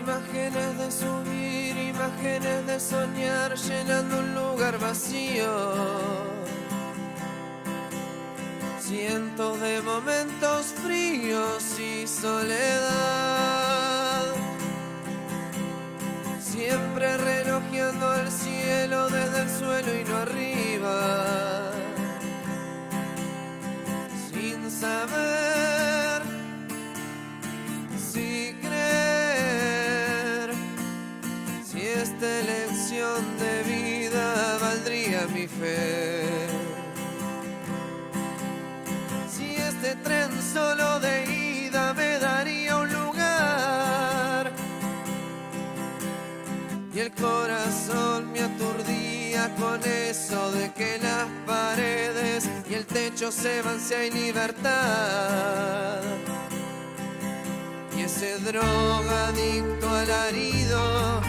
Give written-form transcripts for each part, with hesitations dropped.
Imágenes de subir, imágenes de soñar, llenando un lugar vacío. Cientos de momentos fríos y soledad. Siempre relojeando el cielo desde el suelo y no arriba. Sin saber si creer, si esta elección de vida valdría mi fe. Si este tren solo de ida me daría un lugar. Y el corazón me aturdía con eso de que las paredes y el techo se van si hay libertad. Y ese drogadicto alarido,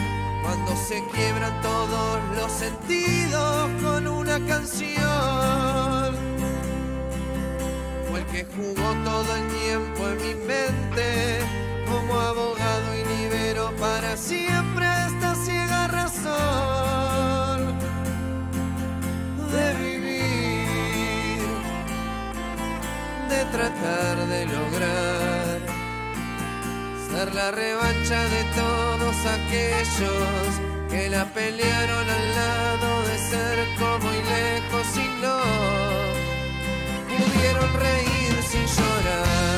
cuando se quiebran todos los sentidos con una canción. O el que jugó todo el tiempo en mi mente como abogado y libero para siempre esta ciega razón de vivir, de tratar de lograr ser la revancha de todos aquellos que la pelearon al lado de cerca muy lejos y no pudieron reír sin llorar.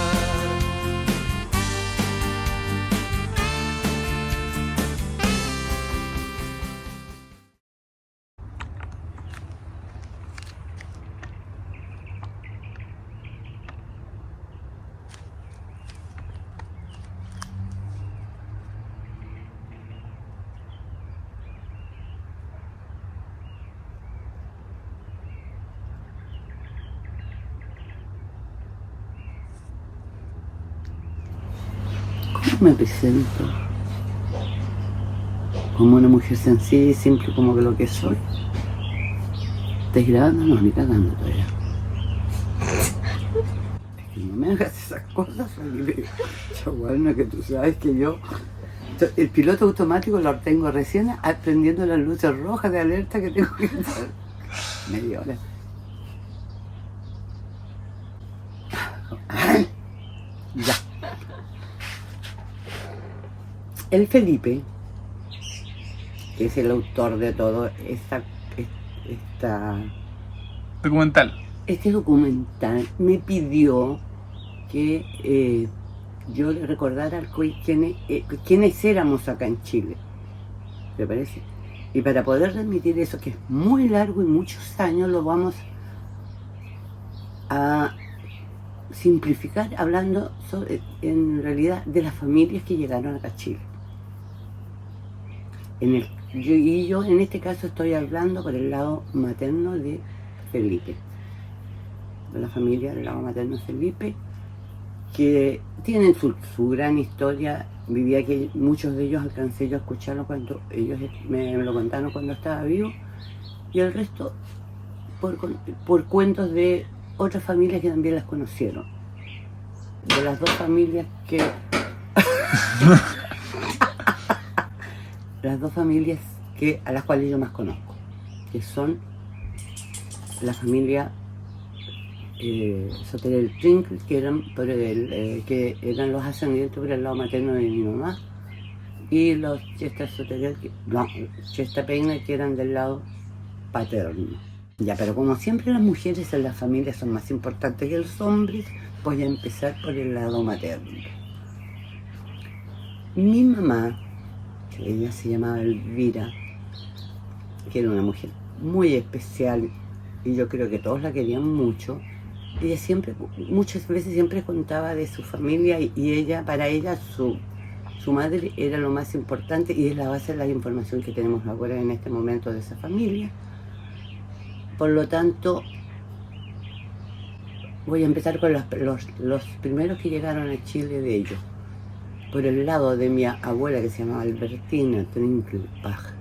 Me presento como una mujer sencilla y simple como que lo que soy. ¿Estás grabando? No, ni cagando todavía. Es que no me hagas esas cosas, Felipe. Chaguarna, que tú sabes que yo... El piloto automático lo tengo recién aprendiendo las luces rojas de alerta que tengo que estar media hora. Ya. El Felipe, que es el autor de todo este documental, me pidió que yo le recordara quiénes éramos acá en Chile, ¿te parece? Y para poder transmitir eso, que es muy largo y muchos años, lo vamos a simplificar hablando en realidad de las familias que llegaron acá a Chile. Yo en este caso estoy hablando por el lado materno de Felipe, de la familia del lado materno de Felipe, que tienen su gran historia. Vivía aquí, muchos de ellos alcancé yo a escucharlo cuando ellos me lo contaron cuando estaba vivo, y el resto por cuentos de otras familias que también las conocieron, de las dos familias las dos familias a las cuales yo más conozco, que son la familia Soterel Trinkel, que eran los ascendientes por el lado materno de mi mamá, y los Chesta Soterel, Chesta Peina, que eran del lado paterno. Ya, pero como siempre las mujeres en las familias son más importantes que los hombres, voy a empezar por el lado materno. Mi mamá, ella se llamaba Elvira, que era una mujer muy especial y yo creo que todos la querían mucho. Ella muchas veces siempre contaba de su familia y para ella su madre era lo más importante y es la base de la información que tenemos ahora en este momento de esa familia. Por lo tanto, voy a empezar con los primeros que llegaron a Chile de ellos. Por el lado de mi abuela, que se llamaba Albertina Trinkelbach,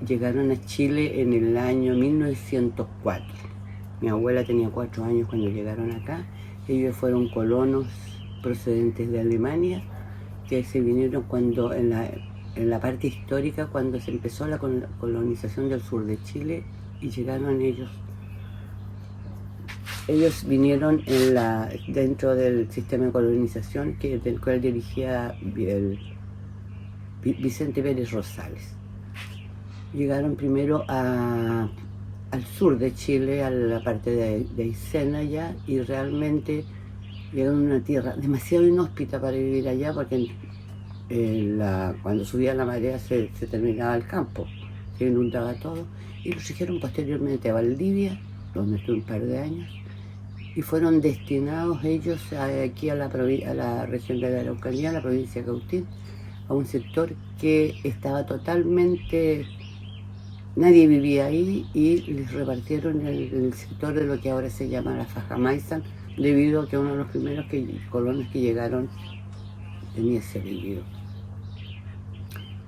llegaron a Chile en el año 1904. Mi abuela tenía 4 años cuando llegaron acá. Ellos fueron colonos procedentes de Alemania que se vinieron cuando en la parte histórica, cuando se empezó la colonización del sur de Chile y llegaron ellos. Ellos vinieron dentro del sistema de colonización del cual dirigía Vicente Pérez Rosales. Llegaron primero al sur de Chile, a la parte de Aysén allá, y realmente llegaron a una tierra demasiado inhóspita para vivir allá, porque cuando subía la marea se terminaba el campo, se inundaba todo, y los trajeron posteriormente a Valdivia, donde estuve un par de años, y fueron destinados ellos aquí a la región de la Araucanía, a la provincia de Cautín, a un sector que estaba totalmente, nadie vivía ahí, y les repartieron el sector de lo que ahora se llama la Faja Maizán, debido a que uno de los primeros colonos que llegaron tenía ese apellido.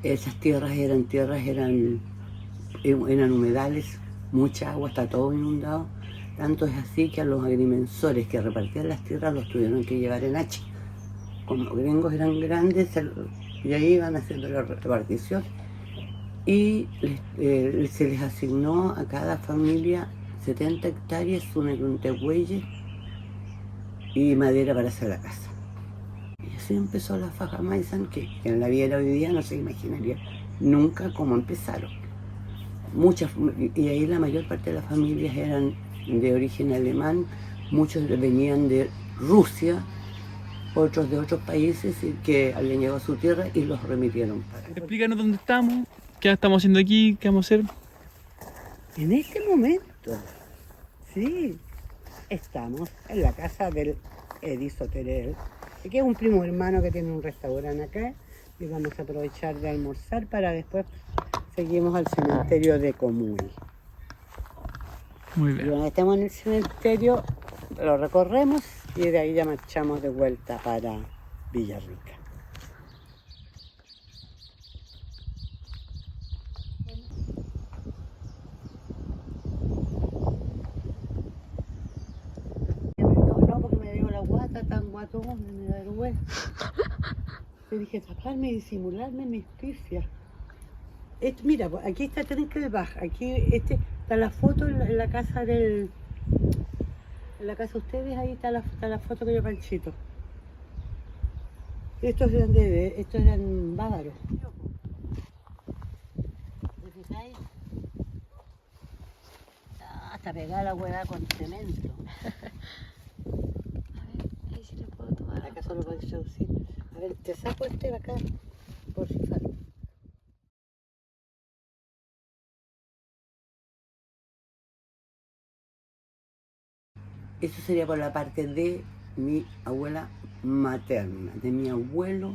Esas tierras eran humedales, mucha agua, está todo inundado. Tanto es así que a los agrimensores que repartían las tierras los tuvieron que llevar en hacha. Como los gringos eran grandes, y ahí iban haciendo la repartición. Y se les asignó a cada familia 70 hectáreas, un tehuelle y madera para hacer la casa. Y así empezó la Faja Maizán, que en la vida hoy día no se imaginaría nunca cómo empezaron. Y ahí la mayor parte de las familias eran de origen alemán, muchos venían de Rusia, otros de otros países que habían llegado a su tierra y los remitieron para. Explícanos dónde estamos, qué estamos haciendo aquí, qué vamos a hacer. En este momento, sí, estamos en la casa del Edi Soterel, que es un primo hermano que tiene un restaurante acá, y vamos a aprovechar de almorzar para después seguimos al cementerio de Comuy. Muy Y bien. cuando estemos en el cementerio, lo recorremos y de ahí ya marchamos de vuelta para Villarrica. No, porque me dio la guata tan guatón, me da vergüenza. Te dije taparme y disimularme mis pifias. Mira, pues, aquí está Trenkelbach, aquí está la foto en la casa en la casa de ustedes, ahí está la foto que yo Panchito. Estos eran bávaros. ¿Te fijáis? Hasta pegar la hueá con cemento. A ver, ahí sí le puedo tomar. Acá solo podéis traducir. A ver, te saco de acá, por si falta. Eso sería por la parte de mi abuela materna, de mi abuelo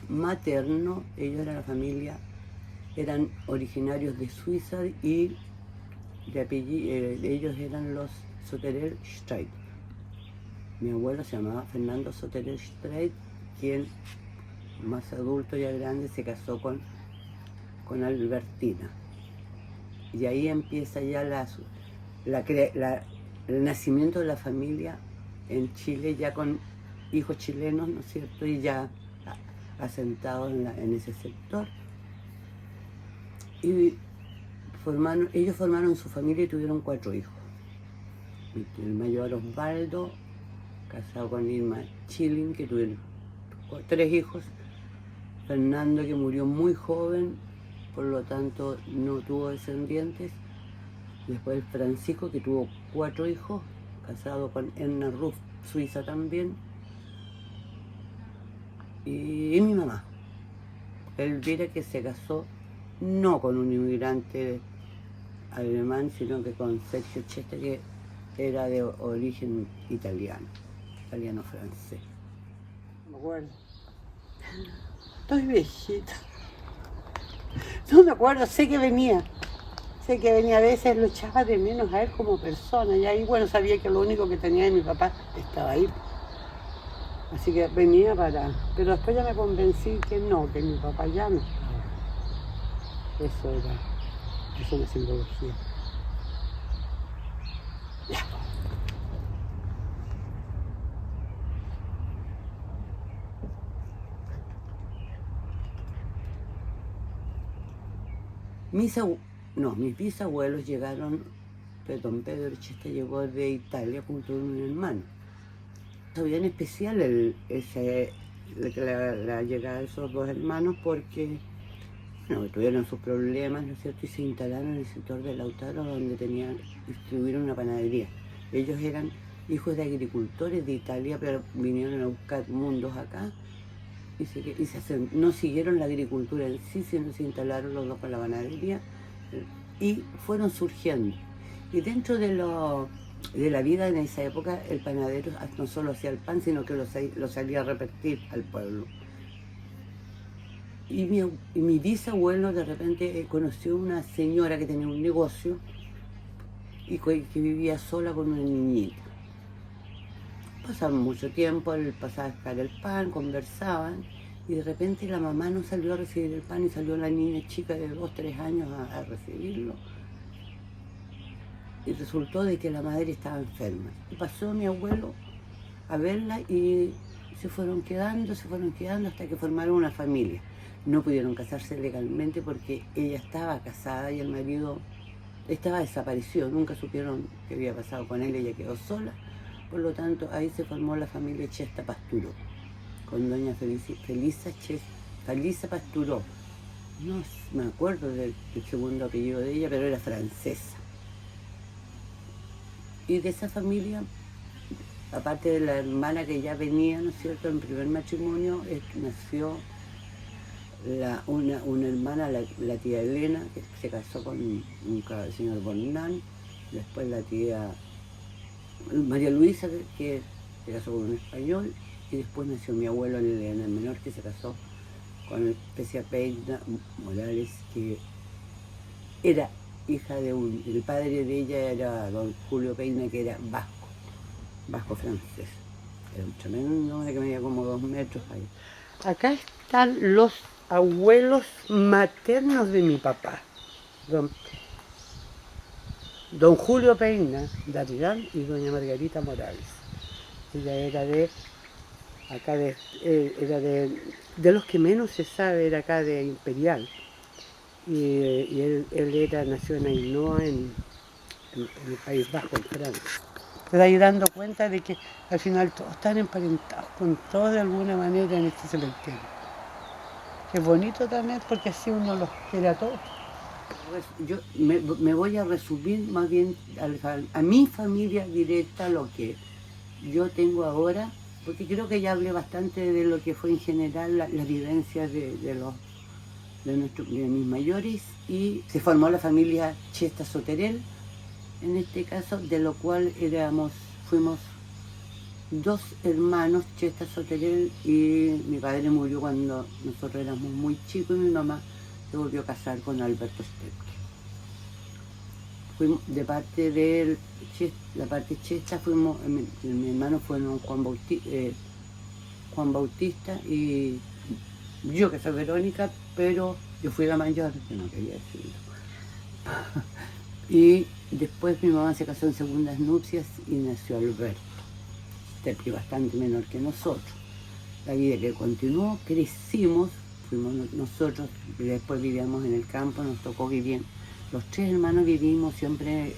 materno. Ellos eran la familia, eran originarios de Suiza y de apellido, ellos eran los Soterel Streit. Mi abuelo se llamaba Fernando Soterel Streit, quien más adulto ya grande se casó con Albertina. Y ahí empieza ya el nacimiento de la familia en Chile, ya con hijos chilenos, ¿no es cierto? Y ya asentados en ese sector. Y ellos formaron su familia y tuvieron 4 hijos. El mayor Osvaldo, casado con Irma Chilling, que tuvieron 3 hijos. Fernando, que murió muy joven, por lo tanto no tuvo descendientes. Después Francisco, que tuvo 4 hijos, casado con Erna Ruff, suiza también. Y mi mamá, Elvira, que se casó no con un inmigrante alemán, sino que con Sergio Chester, que era de origen italiano-francés. Me acuerdo. Estoy viejita. No me acuerdo, sé que venía a veces, lo echaba de menos a él como persona, y ahí, bueno, sabía que lo único que tenía de mi papá estaba ahí. Así que venía pero después ya me convencí que no, que mi papá ya no estaba. Es una simbología. Ya. Mis bisabuelos llegaron, don Pedro Chesta llegó de Italia junto con un hermano. Fue bien especial la llegada de esos dos hermanos porque tuvieron sus problemas, ¿no es cierto? Y se instalaron en el sector de Lautaro, donde distribuyeron una panadería. Ellos eran hijos de agricultores de Italia, pero vinieron a buscar mundos acá no siguieron la agricultura en sí, sino se instalaron los dos con la panadería y fueron surgiendo. Y dentro de la vida en esa época, el panadero no solo hacía el pan, sino que lo salía a repartir al pueblo. Y mi bisabuelo de repente conoció una señora que tenía un negocio y que vivía sola con una niñita. Pasaban mucho tiempo, él pasaba a buscar el pan, conversaban, y de repente la mamá no salió a recibir el pan y salió la niña chica de 2, 3 años a recibirlo. Y resultó de que la madre estaba enferma. Y pasó mi abuelo a verla y se fueron quedando hasta que formaron una familia. No pudieron casarse legalmente porque ella estaba casada y el marido estaba desaparecido. Nunca supieron qué había pasado con él, ella quedó sola. Por lo tanto, ahí se formó la familia Chesta Pasturó, con doña Felisa Pasturó. No me acuerdo del segundo apellido de ella, pero era francesa. Y de esa familia, aparte de la hermana que ya venía, ¿no es cierto?, en primer matrimonio, nació una hermana, la tía Elena, que se casó con el señor Bornán, después la tía María Luisa, que se casó con un español, y después nació mi abuelo Elena, el menor, que se casó con Especia Peina Morales, que era hija el padre de ella era don Julio Peina, que era vasco francés. Era un tremendo hombre que medía como 2 metros ahí. Acá están los abuelos maternos de mi papá, don Julio Peina Darigán y doña Margarita Morales. Ella era de los que menos se sabe, era acá de Imperial. Y él nació en Ainhoa, en el País Vasco, en Francia. Te das dando cuenta de que al final todos están emparentados con todos de alguna manera en este cementerio. Es bonito también porque así uno los quiere a todos. Yo me voy a resumir más bien a mi familia directa, lo que yo tengo ahora, porque creo que ya hablé bastante de lo que fue en general la vivencia de mis mayores, y se formó la familia Chesta Soterel, en este caso, de lo cual fuimos 2 hermanos, Chesta Soterel, y mi padre murió cuando nosotros éramos muy chicos y mi mamá se volvió a casar con Alberto Stetke. Fuimos de parte de la parte Chesta, mi hermano fue Juan Bautista y yo, que soy Verónica, pero yo fui la mayor, que no quería decirlo. Y después mi mamá se casó en segundas nupcias y nació Alberto, bastante menor que nosotros. La vida que continuó, crecimos, fuimos nosotros, y después vivíamos en el campo, nos tocó vivir. Los 3 hermanos vivimos siempre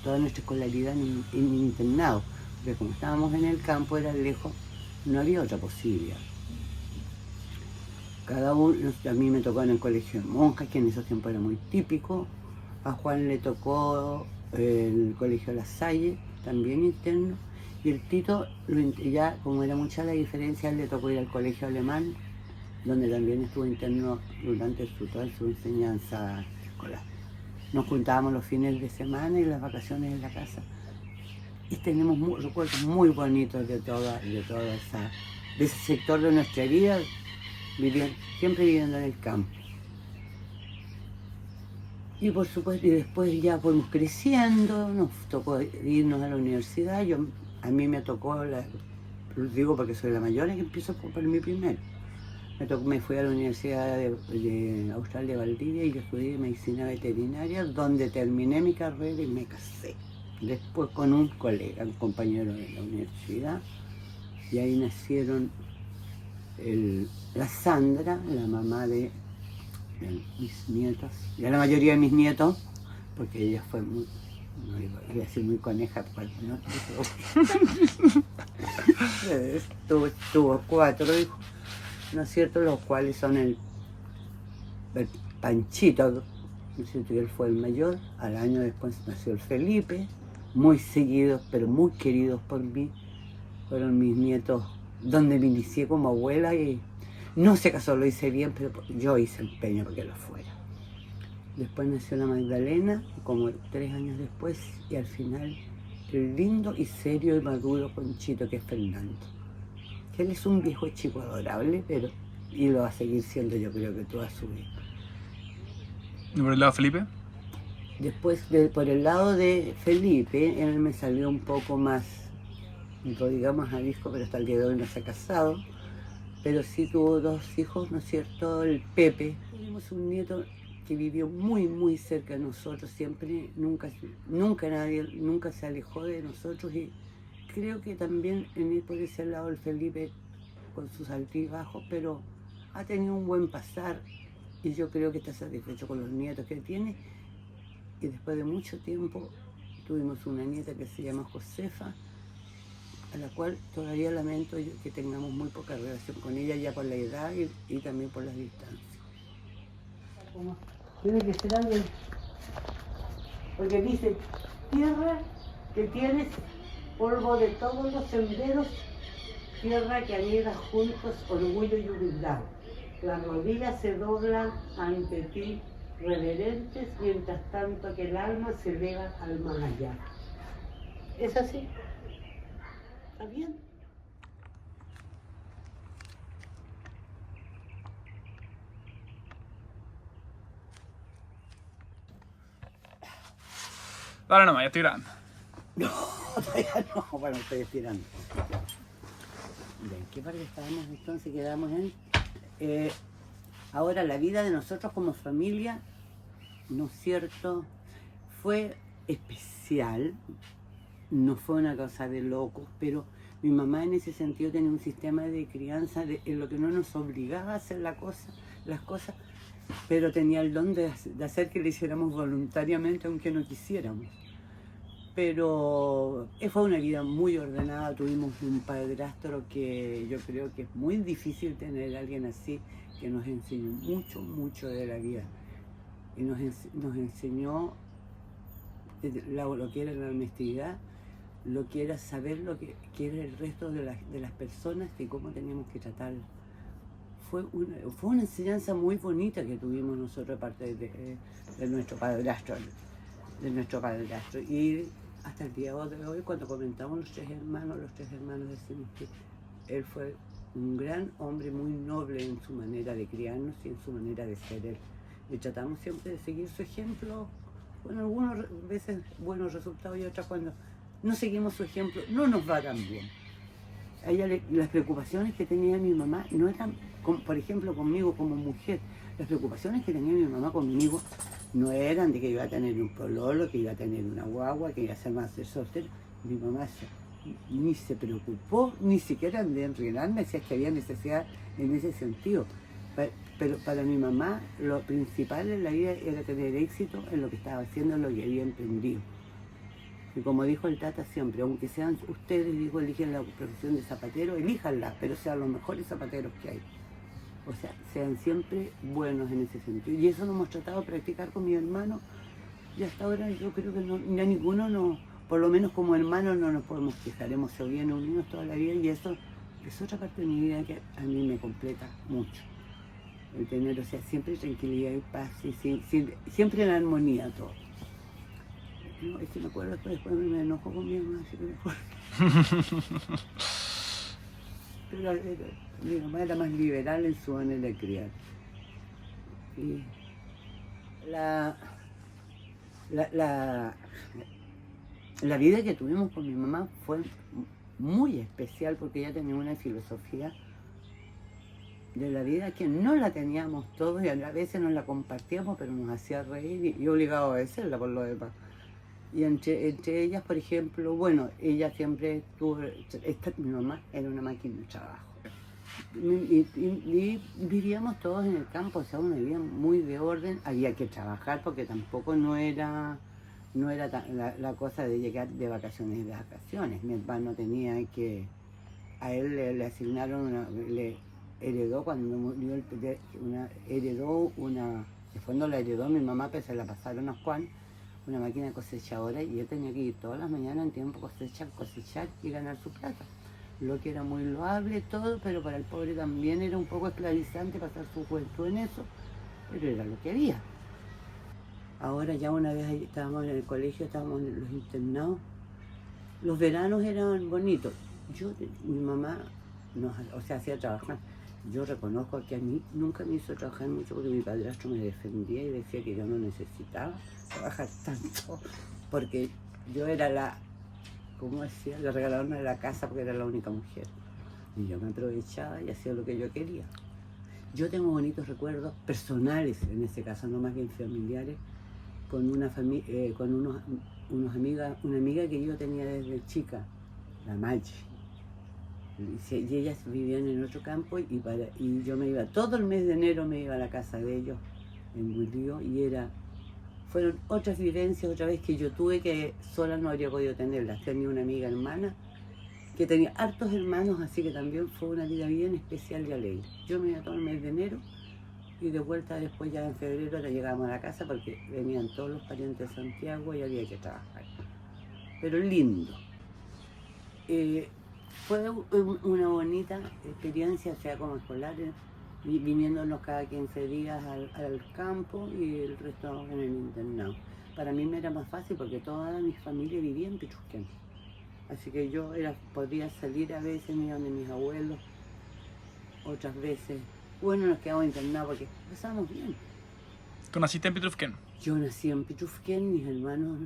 toda nuestra escolaridad en internado, porque como estábamos en el campo, era lejos, no había otra posibilidad. Cada uno, a mí me tocó en el colegio de monjas, que en esos tiempos era muy típico. A Juan le tocó el colegio La Salle, también interno. Y el Tito, ya como era mucha la diferencia, le tocó ir al colegio alemán, donde también estuvo interno durante toda su enseñanza escolar. Nos juntábamos los fines de semana y las vacaciones en la casa. Y tenemos recuerdos muy bonitos de ese sector de nuestra vida, siempre viviendo en el campo. Y por supuesto, y después ya fuimos creciendo, nos tocó irnos a la universidad. A mí me tocó, lo digo porque soy la mayor, que empiezo por mi primero. Me fui a la Universidad de Austral de Valdivia y yo estudié medicina veterinaria, donde terminé mi carrera y me casé. Después con un colega, un compañero de la universidad, y ahí nacieron la Sandra, la mamá de mis nietos, y a la mayoría de mis nietos, porque ella fue muy, no iba a decir muy coneja, pues, no, tuvo 4 hijos, ¿no es cierto? Los cuales son el Panchito, ¿no es cierto? Que él fue el mayor. Al año después nació el Felipe, muy seguidos, pero muy queridos por mí. Fueron mis nietos donde me inicié como abuela y no sé acaso lo hice bien, pero yo hice empeño porque lo fuera. Después nació la Magdalena, como 3 años después, y al final el lindo y serio y maduro Conchito, que es Fernando. Que él es un viejo chico adorable, pero y lo va a seguir siendo, yo creo que toda su vida. ¿Y por el lado de Felipe? Después, por el lado de Felipe, él me salió un poco más, digamos, arisco, pero hasta el día de hoy no se ha casado. Pero sí tuvo 2 hijos, ¿no es cierto? El Pepe. Tuvimos un nieto que vivió muy, muy cerca de nosotros, siempre, nunca se alejó de nosotros, y creo que también por ese lado el Felipe, con sus altibajos, pero ha tenido un buen pasar, y yo creo que está satisfecho con los nietos que tiene. Y después de mucho tiempo tuvimos una nieta que se llama Josefa, a la cual todavía lamento que tengamos muy poca relación con ella, ya por la edad y también por las distancias. Tiene que ser alguien, porque dice, tierra que tienes polvo de todos los senderos, tierra que anida juntos orgullo y humildad. Las rodillas se doblan ante ti reverentes, mientras tanto que el alma se eleva al más allá. ¿Es así? ¿Está bien? Dale nomás, ya estoy grabando. No, todavía no. Bueno, estoy estirando. ¿En qué parte estábamos entonces? Quedamos en... ahora, la vida de nosotros como familia, ¿no es cierto? Fue especial. No fue una cosa de locos, pero mi mamá en ese sentido tenía un sistema de crianza en lo que no nos obligaba a hacer las cosas, pero tenía el don de hacer que lo hiciéramos voluntariamente aunque no quisiéramos. Pero fue una vida muy ordenada, tuvimos un padrastro que yo creo que es muy difícil tener a alguien así, que nos enseñó mucho, mucho de la vida. Y nos enseñó lo que era la honestidad, lo que era saber lo que era el resto de las personas y cómo teníamos que tratarlas. Fue una enseñanza muy bonita que tuvimos nosotros, aparte de nuestro padrastro. Y hasta el día de hoy, cuando comentamos los tres hermanos decimos que él fue un gran hombre, muy noble en su manera de criarnos y en su manera de ser él. Y tratamos siempre de seguir su ejemplo, con algunas veces buenos resultados y otras cuando no seguimos su ejemplo, no nos va tan bien. A ella las preocupaciones que tenía mi mamá no eran, por ejemplo, conmigo como mujer. Las preocupaciones que tenía mi mamá conmigo no eran de que iba a tener un pololo, que iba a tener una guagua, que iba a ser más de soltero. Mi mamá ni se preocupó, ni siquiera de enredarme si es que había necesidad en ese sentido. Pero para mi mamá lo principal en la vida era tener éxito en lo que estaba haciendo, en lo que había emprendido. Y como dijo el Tata siempre, aunque sean ustedes, digo, eligen la profesión de zapatero, elíjanla, pero sean los mejores zapateros que hay. O sea, sean siempre buenos en ese sentido. Y eso lo hemos tratado de practicar con mi hermano. Y hasta ahora yo creo que ni a ninguno, por lo menos como hermanos, no nos podemos quejar. Hemos sido bien unidos toda la vida y eso es otra parte de mi vida que a mí me completa mucho. El tener, o sea, siempre tranquilidad y paz, y siempre en armonía todo. No, es que me acuerdo que después me enojo con mi mamá, así que mejor. Pero mi mamá era más liberal en su manera de criar. Y la vida que tuvimos con mi mamá fue muy especial porque ella tenía una filosofía de la vida que no la teníamos todos y a veces nos la compartíamos, pero nos hacía reír y obligado a obedecerla por lo demás. Y entre ellas, por ejemplo, bueno, ella siempre tuvo, mi mamá era una máquina de trabajo. y vivíamos todos en el campo, o sea, uno vivía muy de orden, había que trabajar porque tampoco no era la cosa de llegar de vacaciones. Mi hermano tenía que, a él le asignaron, le heredó cuando murió, después no la heredó mi mamá, pero se la pasaron a Juan, una máquina cosechadora, y él tenía que ir todas las mañanas en tiempo cosechar y ganar su plata. Lo que era muy loable todo, pero para el pobre también era un poco esclavizante pasar su juventud en eso, pero era lo que había. Ahora ya una vez ahí estábamos en el colegio, estábamos en los internados, los veranos eran bonitos. Mi mamá hacía trabajar. Yo reconozco que a mí nunca me hizo trabajar mucho porque mi padrastro me defendía y decía que yo no necesitaba trabajar tanto, porque yo era la regaladora de la casa porque era la única mujer. Y yo me aprovechaba y hacía lo que yo quería. Yo tengo bonitos recuerdos personales, en ese caso, no más bien familiares, con una amiga que yo tenía desde chica, la Machi. Y ellas vivían en otro campo y yo me iba, todo el mes de enero me iba a la casa de ellos en Builío, y fueron otras vivencias, otra vez que yo tuve que sola no habría podido tenerlas. Tenía una amiga hermana que tenía hartos hermanos, así que también fue una vida bien especial y alegre. Yo me iba todo el mes de enero y de vuelta después ya en febrero ya llegábamos a la casa porque venían todos los parientes de Santiago y había que trabajar. Pero lindo. Fue una bonita experiencia, o sea, como escolares, viniéndonos cada 15 días al campo y el resto en el internado. Para mí me era más fácil porque toda mi familia vivía en Pichusquén. Así que yo podía salir a veces, me iban de mis abuelos, otras veces. Bueno, nos quedamos internados porque pasábamos bien. ¿Tú naciste en Pitrufquén? Yo nací en Pichusquén, mis hermanos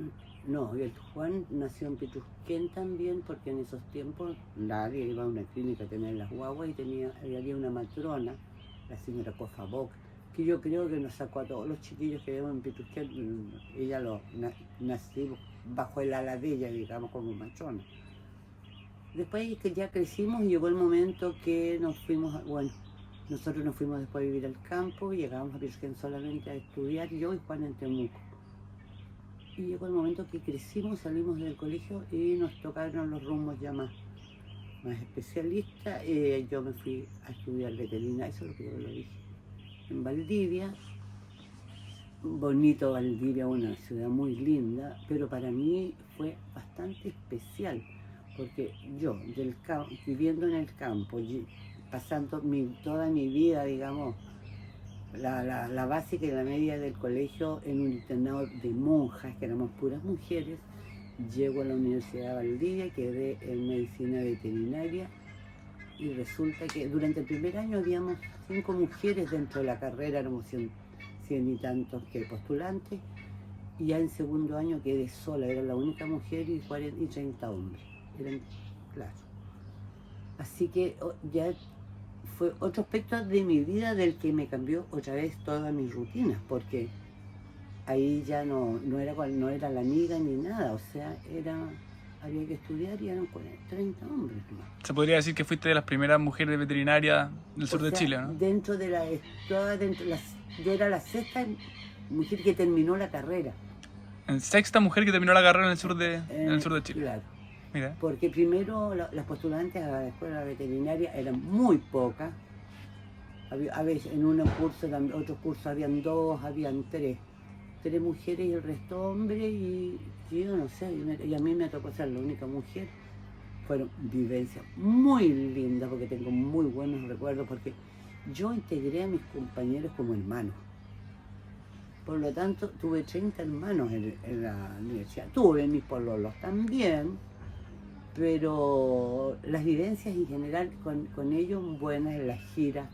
no, y el Juan nació en Pichusquén también, porque en esos tiempos nadie iba a una clínica a tener las guaguas y había una matrona, la señora Cofaboc, que yo creo que nos sacó a todos los chiquillos que vemos en Pichusquén. Ella nació bajo el ala de ella, digamos, como matrona. Después que ya crecimos, llegó el momento que nosotros nos fuimos después a vivir al campo y llegamos a Pichusquén solamente a estudiar, yo y Juan en Temuco. Y llegó el momento que crecimos, salimos del colegio y nos tocaron los rumbos ya más especialistas. Yo me fui a estudiar veterinaria, eso es lo que yo le dije, en Valdivia. Bonito Valdivia, una ciudad muy linda, pero para mí fue bastante especial, porque yo, viviendo en el campo, pasando toda mi vida, digamos, la básica y la media del colegio en un internado de monjas, que éramos puras mujeres, llego a la Universidad de Valdivia, quedé en medicina veterinaria, y resulta que durante el primer año habíamos 5 mujeres dentro de la carrera, éramos 100 y tantos que postulantes, y ya en segundo año quedé sola, era la única mujer y 30 hombres, claro. Así que ya fue otro aspecto de mi vida del que me cambió otra vez todas mis rutinas, porque ahí ya no era la amiga ni nada, o sea, había que estudiar y eran 30 hombres más. Se podría decir que fuiste de las primeras mujeres veterinarias del sur de Chile, ¿no? Yo era la sexta mujer que terminó la carrera. En sexta mujer que terminó la carrera en el sur de Chile. Claro. Mira. Porque primero las postulantes a la escuela veterinaria eran muy pocas. A veces en otros cursos habían 2, habían 3 mujeres y el resto hombres, y yo no sé, y a mí me tocó ser la única mujer. Fueron vivencias muy lindas porque tengo muy buenos recuerdos, porque yo integré a mis compañeros como hermanos. Por lo tanto, tuve 30 hermanos en la universidad. Tuve mis pololos también, pero las vivencias en general con ellos buenas, en las giras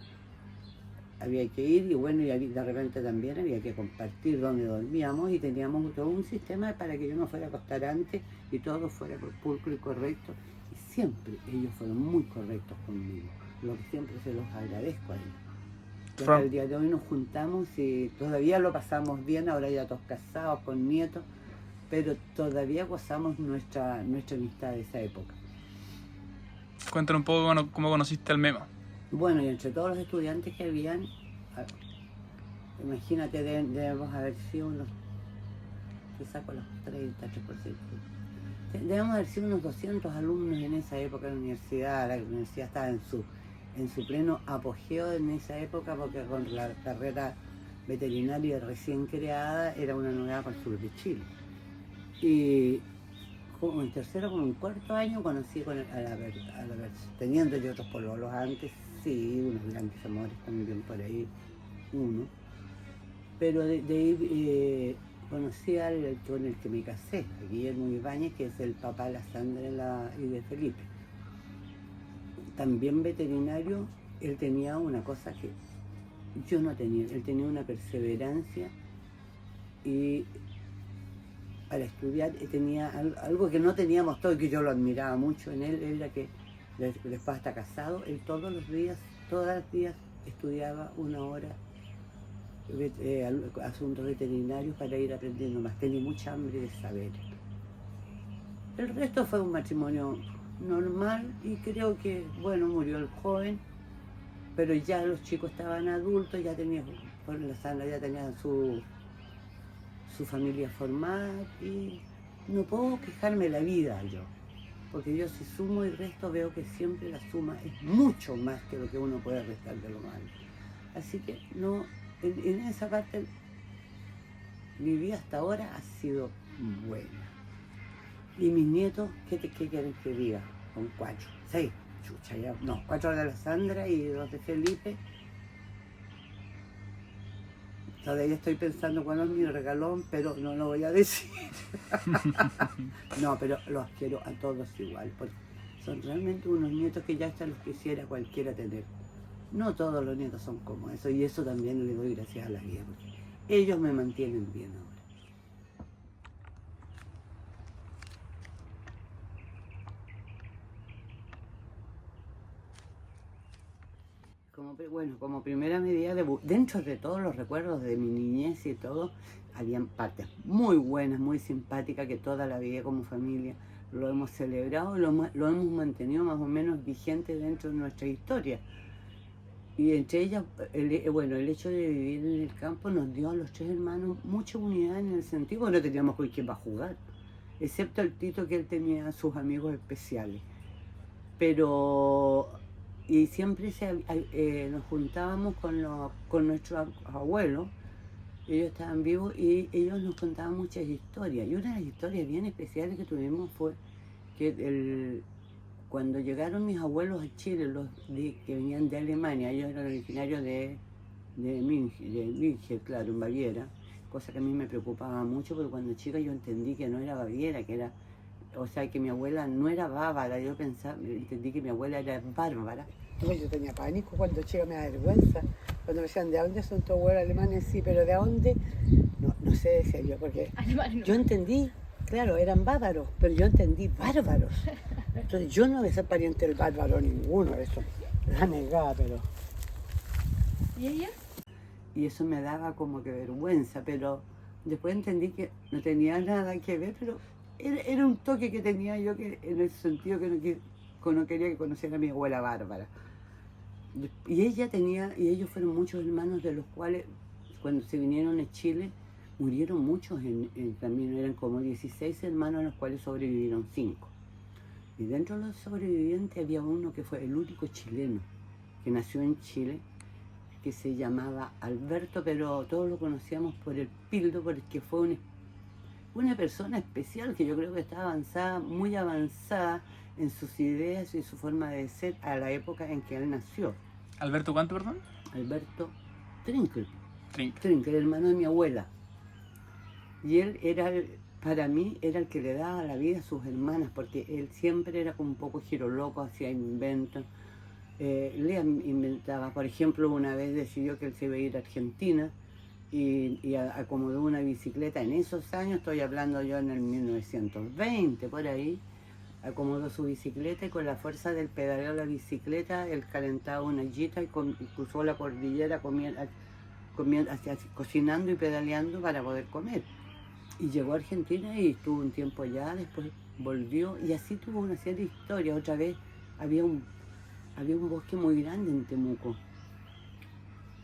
había que ir, y bueno, y de repente también había que compartir donde dormíamos, y teníamos todo un sistema para que yo no fuera a acostar antes y todo fuera pulcro y correcto, y siempre ellos fueron muy correctos conmigo, lo que siempre se los agradezco a ellos. Hasta el día de hoy nos juntamos y todavía lo pasamos bien, ahora ya todos casados, con nietos, pero todavía gozamos nuestra amistad de esa época. Cuéntanos un poco cómo conociste al Memo. Bueno, y entre todos los estudiantes que habían, ah, imagínate, debemos haber sido unos, quizá con los 33%. Debemos haber sido unos 200 alumnos en esa época de la universidad. La universidad estaba en su pleno apogeo en esa época, porque con la carrera veterinaria recién creada era una novedad para el sur de Chile. Y como en tercero, como en cuarto año, conocí teniendo yo otros pololos antes, sí, unos grandes amores también por ahí, uno. Pero de ahí conocí al con el que me casé, a Guillermo Ibáñez, que es el papá de la Sandra y de Felipe. También veterinario, él tenía una cosa que yo no tenía, él tenía una perseverancia y al estudiar tenía algo que no teníamos todos y que yo lo admiraba mucho en él, era que después está casado, él todos los días estudiaba una hora asuntos veterinarios para ir aprendiendo más, tenía mucha hambre de saber. El resto fue un matrimonio normal y creo que, bueno, murió el joven, pero ya los chicos estaban adultos, ya tenían, la Sandra ya tenía su familia formada y no puedo quejarme de la vida yo, porque yo si sumo y resto veo que siempre la suma es mucho más que lo que uno puede restar de lo malo. Así que no, en esa parte mi vida hasta ahora ha sido buena. Y mis nietos, ¿qué quieren que diga? Con 4, 6, chucha ya, no, 4 de la Sandra y 2 de Felipe. Todavía estoy pensando cuál es mi regalón, pero no lo voy a decir. No, pero los quiero a todos igual, porque son realmente unos nietos que ya hasta los quisiera cualquiera tener. No todos los nietos son como eso, y eso también le doy gracias a la vida, porque ellos me mantienen bien ahora. Como primera medida, dentro de todos los recuerdos de mi niñez y todo, habían partes muy buenas, muy simpáticas, que toda la vida como familia lo hemos celebrado, lo hemos mantenido más o menos vigente dentro de nuestra historia. Y entre ellas, el hecho de vivir en el campo nos dio a los 3 hermanos mucha unidad en el sentido que no teníamos con quién va a jugar, excepto el Tito, que él tenía sus amigos especiales. Pero y siempre nos juntábamos con nuestros abuelos, ellos estaban vivos y ellos nos contaban muchas historias. Y una de las historias bien especiales que tuvimos fue que cuando llegaron mis abuelos a Chile, que venían de Alemania, ellos eran originarios de München, claro, en Baviera, cosa que a mí me preocupaba mucho, porque cuando chica yo entendí que no era Baviera, que era... O sea, que mi abuela no era bávara, yo entendí que mi abuela era bárbara. Yo tenía pánico cuando chica, me da vergüenza. Cuando me decían, ¿de dónde son tus abuelos alemanes? Sí, pero ¿de dónde? No sé, decía yo, porque yo entendí, claro, eran bárbaros, pero yo entendí bárbaros. Entonces yo no voy a ser pariente del bárbaro ninguno, eso la negaba, pero... ¿Y ella? Y eso me daba como que vergüenza, pero después entendí que no tenía nada que ver, pero... Era un toque que tenía yo, que en el sentido que no quería que conociera a mi abuela Bárbara. Y ellos fueron muchos hermanos, de los cuales cuando se vinieron a Chile murieron muchos también, eran como 16 hermanos, de los cuales sobrevivieron 5. Y dentro de los sobrevivientes había uno que fue el único chileno que nació en Chile, que se llamaba Alberto, pero todos lo conocíamos por el Pildo, porque fue una persona especial que yo creo que está muy avanzada en sus ideas y su forma de ser a la época en que él nació. ¿Alberto cuánto, perdón? Alberto Trinkel, Trinkel, hermano de mi abuela. Y él para mí, era el que le daba la vida a sus hermanas, porque él siempre era como un poco giroloco, hacía inventos. Le inventaba, por ejemplo, una vez decidió que él se iba a ir a Argentina, y acomodó una bicicleta en esos años, estoy hablando yo en el 1920, por ahí, acomodó su bicicleta y con la fuerza del pedaleo de la bicicleta, él calentaba una ollita y cruzó la cordillera cocinando y pedaleando para poder comer. Y llegó a Argentina y estuvo un tiempo allá, después volvió y así tuvo una serie de historias. Otra vez había había un bosque muy grande en Temuco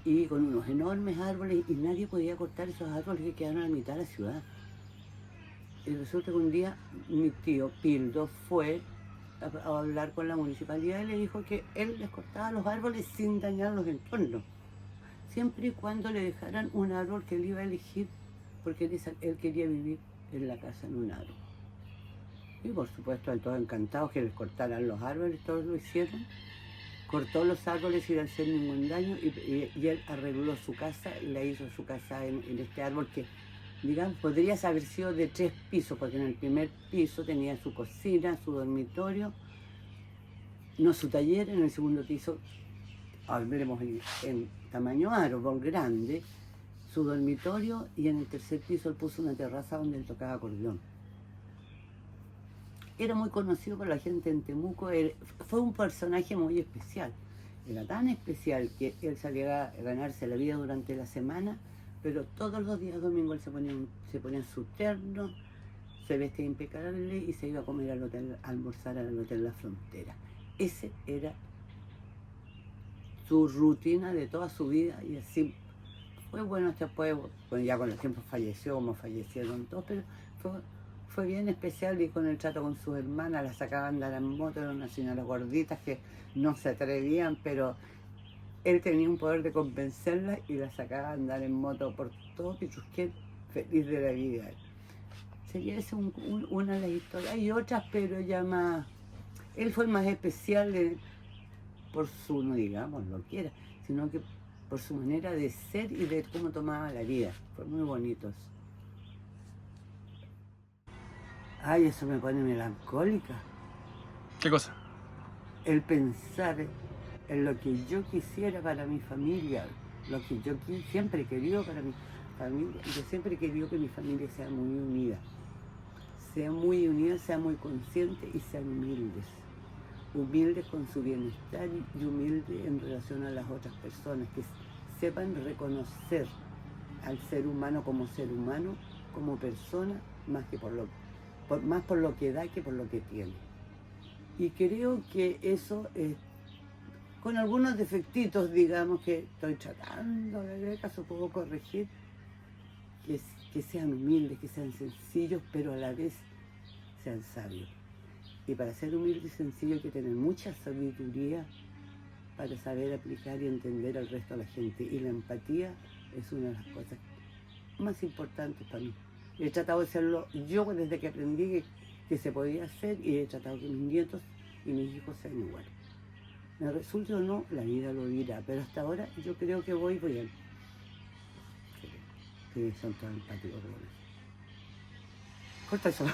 y con unos enormes árboles y nadie podía cortar esos árboles que quedaron a la mitad de la ciudad. Y resulta que un día mi tío Pildo fue a hablar con la municipalidad y le dijo que él les cortaba los árboles sin dañar los entornos, siempre y cuando le dejaran un árbol que él iba a elegir, porque él quería vivir en la casa en un árbol. Y por supuesto, todos encantados que les cortaran los árboles, todos lo hicieron. Cortó los árboles sin hacer ningún daño y él arregló su casa y la hizo su casa en este árbol que, digamos, podría haber sido de 3 pisos, porque en el primer piso tenía su cocina, su dormitorio, no su taller, en el segundo piso, hablemos en tamaño árbol grande, su dormitorio, y en el tercer piso él puso una terraza donde él tocaba acordeón. Era muy conocido por la gente en Temuco, fue un personaje muy especial. Era tan especial que él salía a ganarse la vida durante la semana, pero todos los días domingos él se ponía su terno, se vestía impecable y se iba a comer al hotel, a almorzar al Hotel La Frontera. Ese era su rutina de toda su vida y así fue. Bueno, después, bueno, ya con el tiempo falleció, como fallecieron todos, pero fue bien especial, y con el trato con sus hermanas, la sacaba a andar en moto, eran unas señoras gorditas que no se atrevían, pero él tenía un poder de convencerlas y la sacaba a andar en moto por todo Pichusquén, feliz de la vida. Sería esa una de las historias. Hay otras, pero ya más... Él fue más especial por su, no digamos lo que era, sino que por su manera de ser y de cómo tomaba la vida. Fue muy bonito. Ay, eso me pone melancólica. ¿Qué cosa? El pensar en lo que yo quisiera para mi familia, lo que yo siempre he querido para mi familia. Yo siempre he querido que mi familia sea muy unida, sea muy consciente y sean humildes. Humildes con su bienestar y humildes en relación a las otras personas, que sepan reconocer al ser humano, como persona, más que más por lo que da que por lo que tiene. Y creo que eso, con algunos defectitos, digamos, que estoy tratando de ver, acaso puedo corregir, que sean humildes, que sean sencillos, pero a la vez sean sabios. Y para ser humilde y sencillo hay que tener mucha sabiduría para saber aplicar y entender al resto de la gente. Y la empatía es una de las cosas más importantes para mí. He tratado de hacerlo yo desde que aprendí que se podía hacer, y he tratado que mis nietos y mis hijos sean iguales. Me resulte o no, la vida lo dirá, pero hasta ahora yo creo que voy bien. Que son tan empáticos. Corta eso.